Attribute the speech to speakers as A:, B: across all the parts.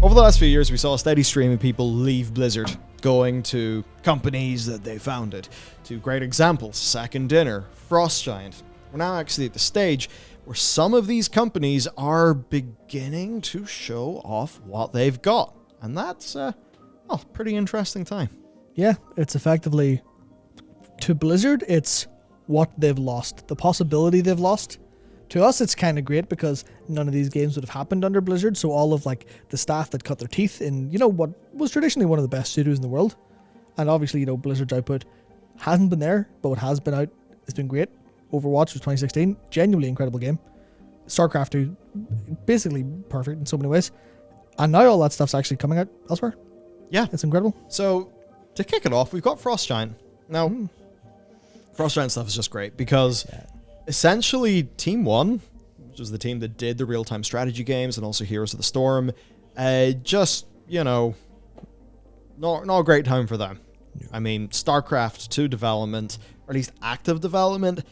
A: Over the last few years, we saw a steady stream of people leave Blizzard, going to companies that they founded. Two great examples, Second Dinner, Frost Giant. We're now actually at the stage where some of these companies are beginning to show off what they've got. And that's a pretty interesting time.
B: Yeah, it's effectively, to Blizzard, it's what they've lost, the possibility they've lost. To us, it's kind of great because none of these games would have happened under Blizzard. So all of like the staff that cut their teeth in, what was traditionally one of the best studios in the world. And obviously, Blizzard's output hasn't been there, but what has been out has been great. Overwatch was 2016, genuinely incredible game. Starcraft 2, basically perfect in so many ways. And now all that stuff's actually coming out elsewhere.
A: Yeah.
B: It's incredible.
A: So, to kick it off, we've got Frost Giant. Now, Frost Giant stuff is just great because essentially Team 1, which was the team that did the real-time strategy games and also Heroes of the Storm, not a great time for them. I mean, Starcraft 2 development, or at least active development,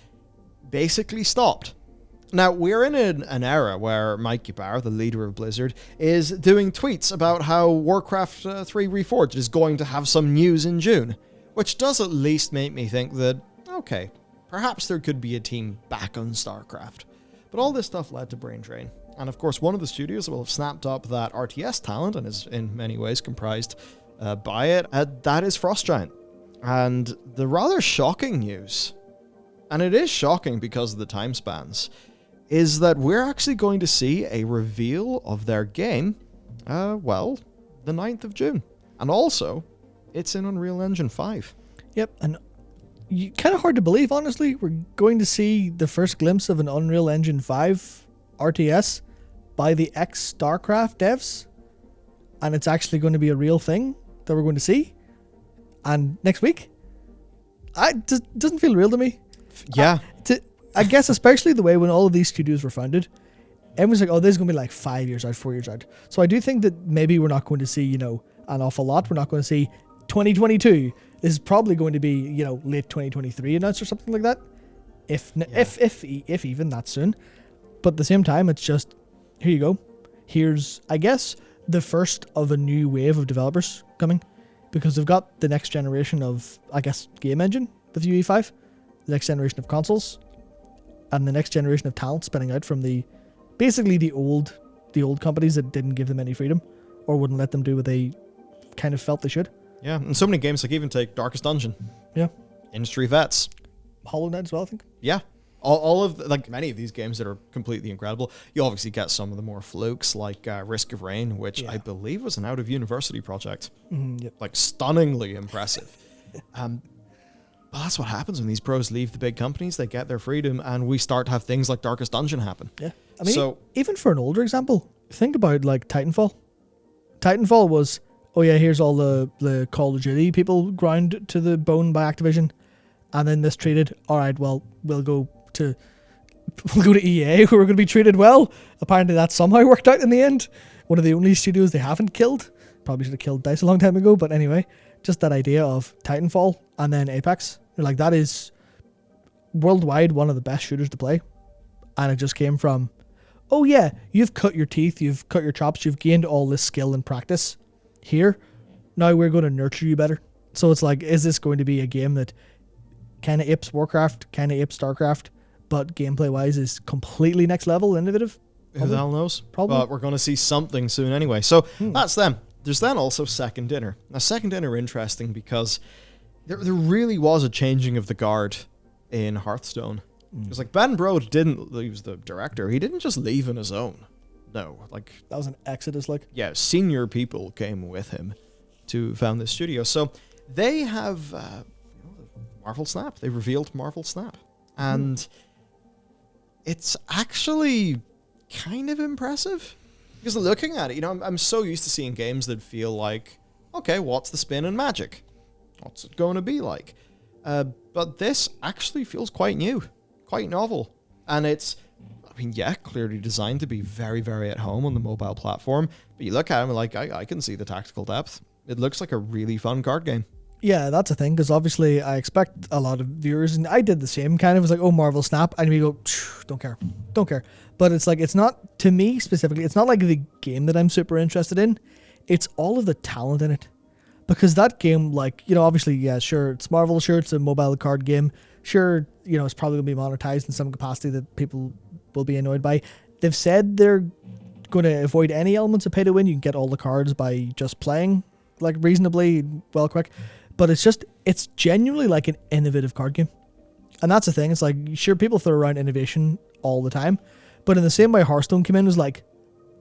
A: basically stopped. Now, we're in an era where Mike Ybarra, the leader of Blizzard, is doing tweets about how Warcraft 3 Reforged is going to have some news in June, which does at least make me think that, okay, perhaps there could be a team back on Starcraft. But all this stuff led to brain drain. And of course, one of the studios that will have snapped up that RTS talent and is in many ways comprised by it, that is Frost Giant. And the rather shocking news, and it is shocking because of the time spans, is that we're actually going to see a reveal of their game, the 9th of June. And also, it's in Unreal Engine 5.
B: Yep, and kind of hard to believe, honestly. We're going to see the first glimpse of an Unreal Engine 5 RTS by the ex-Starcraft devs. And it's actually going to be a real thing that we're going to see. And next week? It doesn't feel real to me.
A: Yeah.
B: I guess especially the way when all of these studios were founded, everyone's like, oh, this is going to be like 5 years out, 4 years out. So I do think that maybe we're not going to see, an awful lot. We're not going to see 2022. This is probably going to be, late 2023 announced or something like that. If even that soon. But at the same time, it's just, here you go. Here's, I guess, the first of a new wave of developers coming. Because they've got the next generation of, I guess, game engine with UE5. The next generation of consoles. And the next generation of talent spinning out from the old companies that didn't give them any freedom or wouldn't let them do what they kind of felt they should.
A: Yeah, and so many games, like even take Darkest Dungeon.
B: Yeah.
A: Industry vets.
B: Hollow Knight as well, I think.
A: Yeah. All of, many of these games that are completely incredible. You obviously get some of the more flukes, like Risk of Rain, which I believe was an out-of-university project.
B: Yep.
A: Stunningly impressive. But that's what happens when these pros leave the big companies. They get their freedom, and we start to have things like Darkest Dungeon happen.
B: Yeah. I mean, even for an older example, think about, Titanfall. Titanfall was, here's all the Call of Duty people ground to the bone by Activision, and then mistreated. All right, well, we'll go to EA, who are going to be treated well. Apparently that somehow worked out in the end. One of the only studios they haven't killed. Probably should have killed DICE a long time ago, but anyway, just that idea of Titanfall and then Apex. That is worldwide one of the best shooters to play. And it just came from, you've cut your teeth, you've cut your chops, you've gained all this skill and practice here. Now we're going to nurture you better. So it's like, is this going to be a game that kind of apes Warcraft, kind of apes Starcraft, but gameplay-wise is completely next level, innovative?
A: Who the hell knows?
B: Probably.
A: But we're going to see something soon anyway. So that's them. There's then also Second Dinner. Now, Second Dinner interesting because there really was a changing of the guard in Hearthstone. Because Ben Brode he was the director, he didn't just leave on his own. No,
B: that was an exodus,
A: Yeah, senior people came with him to found this studio. So they have Marvel Snap. They revealed Marvel Snap. And it's actually kind of impressive. Because looking at it, I'm so used to seeing games that feel like, okay, what's the spin in Magic? What's it going to be like? But this actually feels quite new, quite novel. And it's, clearly designed to be very, very at home on the mobile platform. But you look at it and I can see the tactical depth. It looks like a really fun card game.
B: Yeah, that's a thing, because obviously I expect a lot of viewers, and I did the same kind of, Marvel Snap, and we go, don't care. But it's it's not, to me specifically, it's not like the game that I'm super interested in. It's all of the talent in it. Because that game, like, you know, obviously, yeah, sure, it's Marvel, sure, it's a mobile card game. Sure, you know, it's probably going to be monetized in some capacity that people will be annoyed by. They've said they're going to avoid any elements of pay to win. You can get all the cards by just playing, like, reasonably well quick. But it's genuinely like an innovative card game. And that's the thing. It's like, sure, people throw around innovation all the time. But in the same way Hearthstone came in, was like,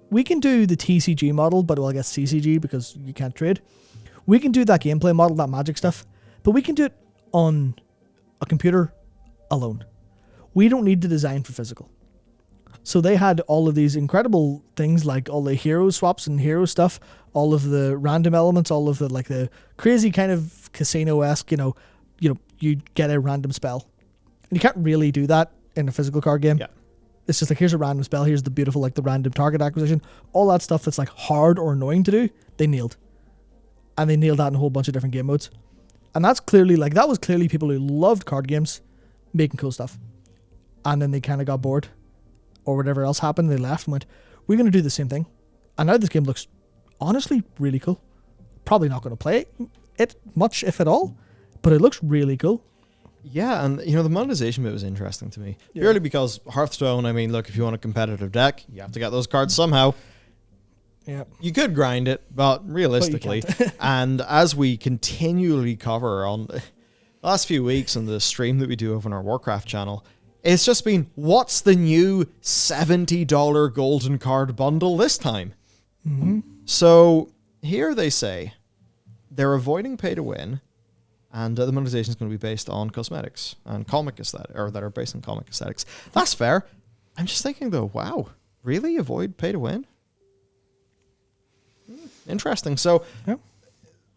B: we can do the TCG model, but well, I guess CCG because you can't trade. We can do that gameplay model, that magic stuff, but we can do it on a computer alone. We don't need to design for physical. So they had all of these incredible things like all the hero swaps and hero stuff, all of the random elements, all of the like the crazy kind of casino-esque, you get a random spell. And you can't really do that in a physical card game.
A: Yeah.
B: It's just like, here's a random spell, here's the beautiful, like the random target acquisition. All that stuff that's like hard or annoying to do, they nailed. And they nailed that in a whole bunch of different game modes. And that's clearly, like, that was clearly people who loved card games making cool stuff. And then they kind of got bored. Or whatever else happened, they left and went, we're going to do the same thing. And now this game looks honestly really cool. Probably not going to play it much, if at all. But it looks really cool.
A: Yeah, and the monetization bit was interesting to me. Yeah. Purely because Hearthstone, I mean, look, if you want a competitive deck, you have to get those cards somehow.
B: Yeah.
A: You could grind it, but realistically, and as we continually cover on the last few weeks on the stream that we do over on our Warcraft channel, it's just been, what's the new $70 golden card bundle this time?
B: Mm-hmm.
A: So here they say they're avoiding pay to win, and the monetization is going to be based on cosmetics and comic aesthetic, or that are based on comic aesthetics. That's fair. I'm just thinking though, wow, really avoid pay to win? Interesting. So
B: yeah.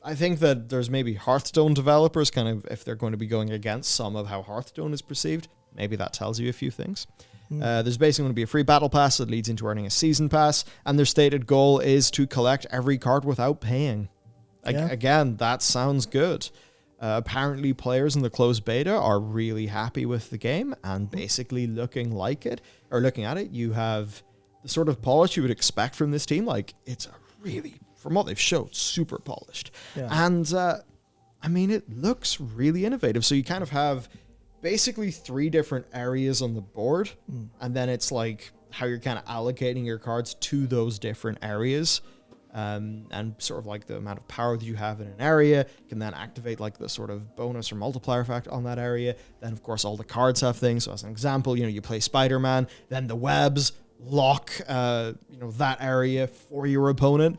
A: I think that there's maybe Hearthstone developers kind of, if they're going to be going against some of how Hearthstone is perceived, maybe that tells you a few things. There's basically going to be a free battle pass that leads into earning a season pass, and their stated goal is to collect every card without paying. Again, that sounds good. Apparently players in the closed beta are really happy with the game and basically looking at it. You have the sort of polish you would expect from this team. Like, it's a really, from what they've showed, super polished. Yeah. And, I mean, it looks really innovative. So you kind of have basically 3 different areas on the board, and then it's like how you're kind of allocating your cards to those different areas. And sort of like the amount of power that you have in an area can then activate like the sort of bonus or multiplier effect on that area. Then, of course, all the cards have things. So as an example, you play Spider-Man, then the webs lock, that area for your opponent.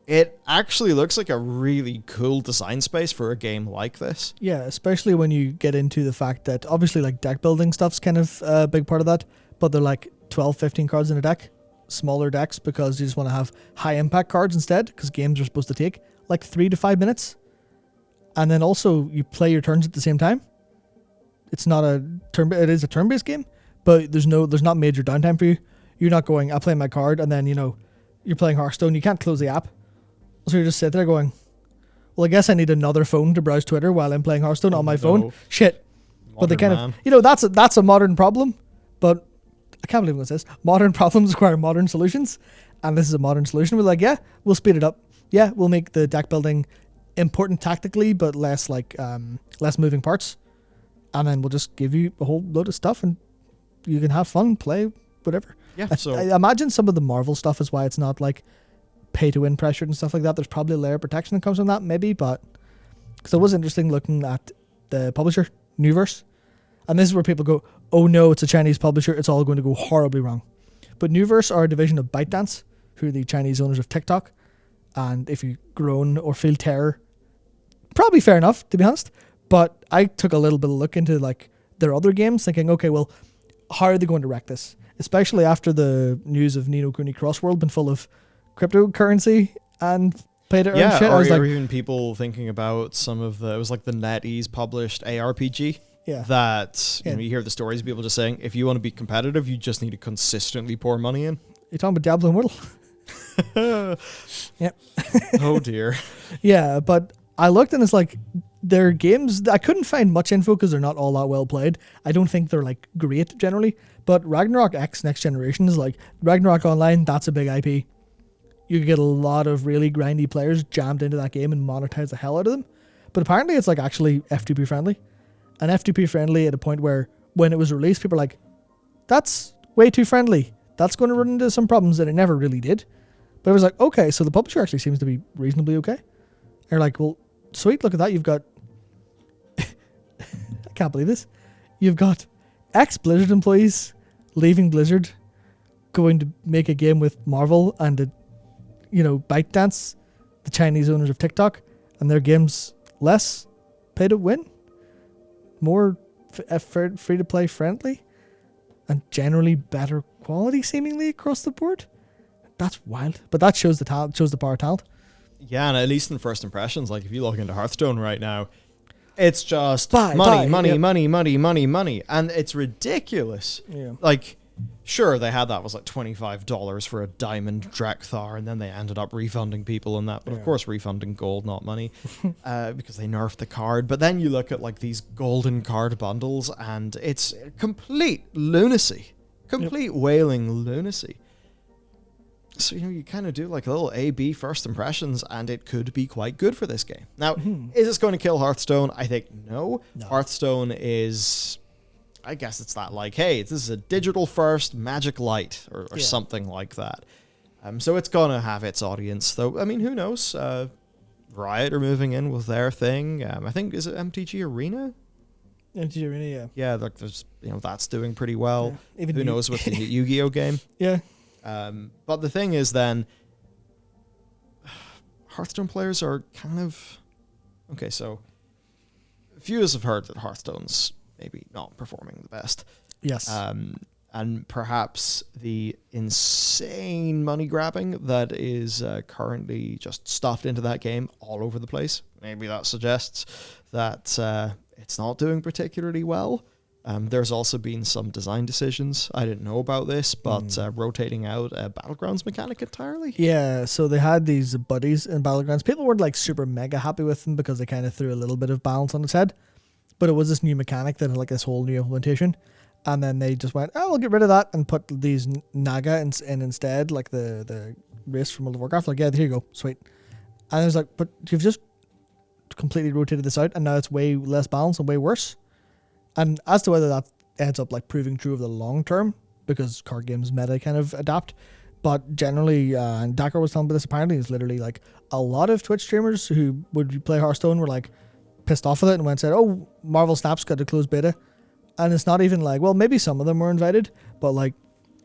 A: It actually looks like a really cool design space for a game like this.
B: Yeah, especially when you get into the fact that obviously like deck building stuff's kind of a big part of that, but they're like 12, 15 cards in a deck. Smaller decks because you just want to have high impact cards instead, because games are supposed to take like 3 to 5 minutes, and then also you play your turns at the same time. It's not a turn, it is a turn-based game, but there's not major downtime for you. You're not going, I play my card, and then you're playing Hearthstone. You can't close the app, so you just sit there going, well, I guess I need another phone to browse Twitter while I'm playing Hearthstone on my phone. Shit.
A: Modern
B: but they kind of that's a modern problem, but I can't believe what it says. Modern problems require modern solutions. And this is a modern solution. We're like, yeah, we'll speed it up. Yeah, we'll make the deck building important tactically, but less moving parts. And then we'll just give you a whole load of stuff and you can have fun, play, whatever.
A: Yeah.
B: I imagine some of the Marvel stuff is why it's not like pay to win pressured and stuff like that. There's probably a layer of protection that comes from that, maybe, but because it was interesting looking at the publisher, Newverse. And this is where people go, oh no, it's a Chinese publisher, it's all going to go horribly wrong. But Newverse are a division of ByteDance, who are the Chinese owners of TikTok. And if you groan or feel terror, probably fair enough, to be honest. But I took a little bit of a look into like their other games, thinking, okay, well, how are they going to wreck this? Especially after the news of Nino Kuni Crossworld been full of cryptocurrency and pay to earn shit.
A: Or even people thinking about some of it was like the NetEase published ARPG.
B: Yeah.
A: That you hear the stories of people just saying, if you want to be competitive, you just need to consistently pour money in.
B: You're talking about Diablo Immortal? Yep.
A: Oh dear.
B: Yeah, but I looked and it's like their games, I couldn't find much info because they're not all that well played. I don't think they're like great generally, but Ragnarok X Next Generation is like Ragnarok Online, that's a big IP. you could get a lot of really grindy players jammed into that game and monetize the hell out of them. But apparently it's like actually FTP friendly. And FTP friendly at a point where when it was released, people were like, that's way too friendly. That's going to run into some problems, and it never really did. But it was like, okay, so the publisher actually seems to be reasonably okay. And you're like, well, sweet, look at that. You've got... I can't believe this. You've got ex-Blizzard employees leaving Blizzard, going to make a game with Marvel and, ByteDance, the Chinese owners of TikTok, and their game's less pay to win, more free-to-play friendly, and generally better quality seemingly across the board. That's wild. But that shows the talent, shows the power of talent.
A: Yeah, and at least in first impressions, like if you look into Hearthstone right now, it's just
B: Buy,
A: money,
B: yep.
A: money, and it's ridiculous.
B: Yeah.
A: Like, sure, they had that was like $25 for a diamond Drekthar, and then they ended up refunding people on that. But of course, refunding gold, not money, because they nerfed the card. But then you look at like these golden card bundles, and it's complete lunacy, complete wailing lunacy. So, you kind of do like a little A-B first impressions, and it could be quite good for this game. Now, is this going to kill Hearthstone? I think no. Hearthstone is, I guess it's that like, hey, this is a digital first Magic Light or something like that. So it's going to have its audience, though. I mean, who knows? Riot are moving in with their thing. I think, is it MTG Arena?
B: MTG Arena, yeah.
A: Yeah, like there's, that's doing pretty well.
B: Yeah. Even
A: who knows with the Yu-Gi-Oh game?
B: Yeah.
A: But the thing is then, Hearthstone players are kind of... Okay, so few of us have heard that Hearthstone's maybe not performing the best.
B: Yes.
A: And perhaps the insane money grabbing that is currently just stuffed into that game all over the place. Maybe that suggests that it's not doing particularly well. There's also been some design decisions. I didn't know about this, but rotating out a Battlegrounds mechanic entirely.
B: Yeah, so they had these buddies in Battlegrounds. People weren't like super mega happy with them because they kind of threw a little bit of balance on its head. But it was this new mechanic that had like this whole new implementation. And then they just went, we'll get rid of that and put these Naga in instead, like the race from World of Warcraft. Like, yeah, here you go, sweet. And it was like, but you've just completely rotated this out, and now it's way less balanced and way worse. And as to whether that ends up like proving true of the long term, because card games meta kind of adapt, but generally, and Dakar was telling me this, apparently it's literally like a lot of Twitch streamers who would play Hearthstone were like pissed off with it and went and said, oh, Marvel Snap's got a closed beta. And it's not even like, well, maybe some of them were invited, but like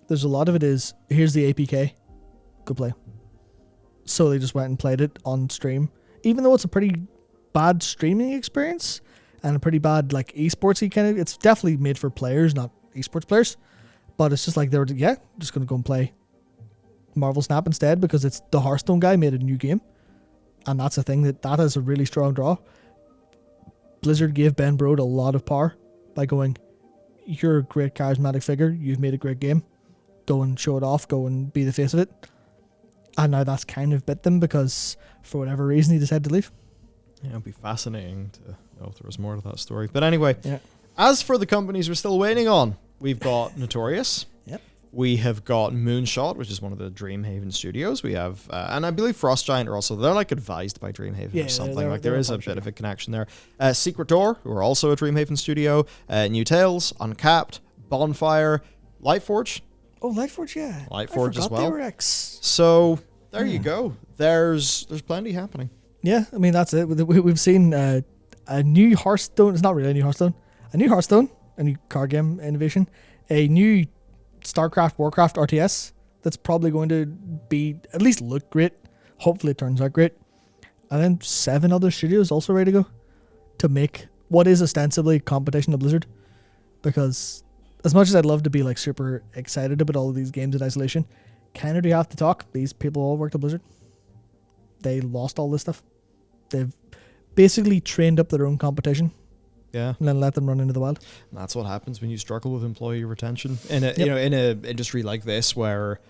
B: there's a lot of it is, here's the APK, go play. So they just went and played it on stream, even though it's a pretty bad streaming experience and a pretty bad like esportsy kind of. It's definitely made for players, not esports players. But it's just like they were, just gonna go and play Marvel Snap instead because it's the Hearthstone guy made a new game, and that's a thing that is a really strong draw. Blizzard gave Ben Brode a lot of power by going, you're a great charismatic figure, you've made a great game, go and show it off, go and be the face of it. And now that's kind of bit them because for whatever reason he decided to leave.
A: Yeah, it'd be fascinating to know if there was more to that story. But anyway, as for the companies we're still waiting on, we've got Notorious.
B: Yep.
A: We have got Moonshot, which is one of the Dreamhaven studios. We have, and I believe Frost Giant are also, they're like advised by Dreamhaven or something. Like there is a bit of a connection there. Secret Door, who are also a Dreamhaven studio. New Tales, Uncapped, Bonfire, Lightforge.
B: Oh, Lightforge, yeah.
A: Lightforge as well.
B: They were X.
A: So there you go. There's plenty happening.
B: Yeah, I mean, that's it. We've seen a new Hearthstone. It's not really a new Hearthstone. A new Hearthstone, a new card game innovation, a new Starcraft, Warcraft RTS that's probably going to be, at least look great. Hopefully it turns out great. And then 7 other studios also ready to go to make what is ostensibly competition to Blizzard. Because as much as I'd love to be like super excited about all of these games in isolation, kind of do you have to talk. These people all worked at Blizzard. They lost all this stuff. They've basically trained up their own competition.
A: Yeah,
B: and then let them run into the wild.
A: And that's what happens when you struggle with employee retention in a in a industry like this where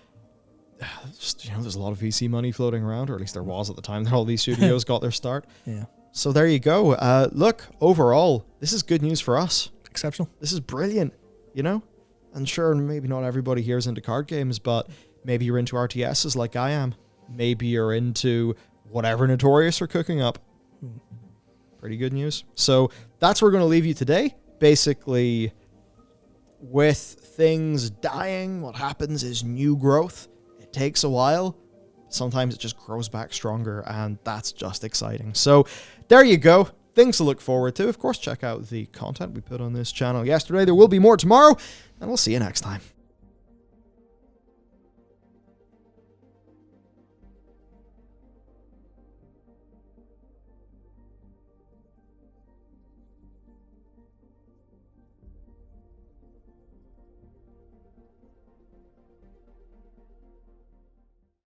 A: just, there's a lot of VC money floating around, or at least there was at the time that all these studios got their start.
B: Yeah.
A: So there you go. Look, overall, this is good news for us.
B: Exceptional.
A: This is brilliant. And sure, maybe not everybody here is into card games, but maybe you're into RTSs like I am. maybe you're into whatever Notorious are cooking up. Pretty good news. So that's where we're going to leave you today. Basically, with things dying, what happens is new growth. It takes a while. Sometimes it just grows back stronger, and that's just exciting. So there you go. Things to look forward to. Of course, check out the content we put on this channel yesterday. There will be more tomorrow, and we'll see you next time.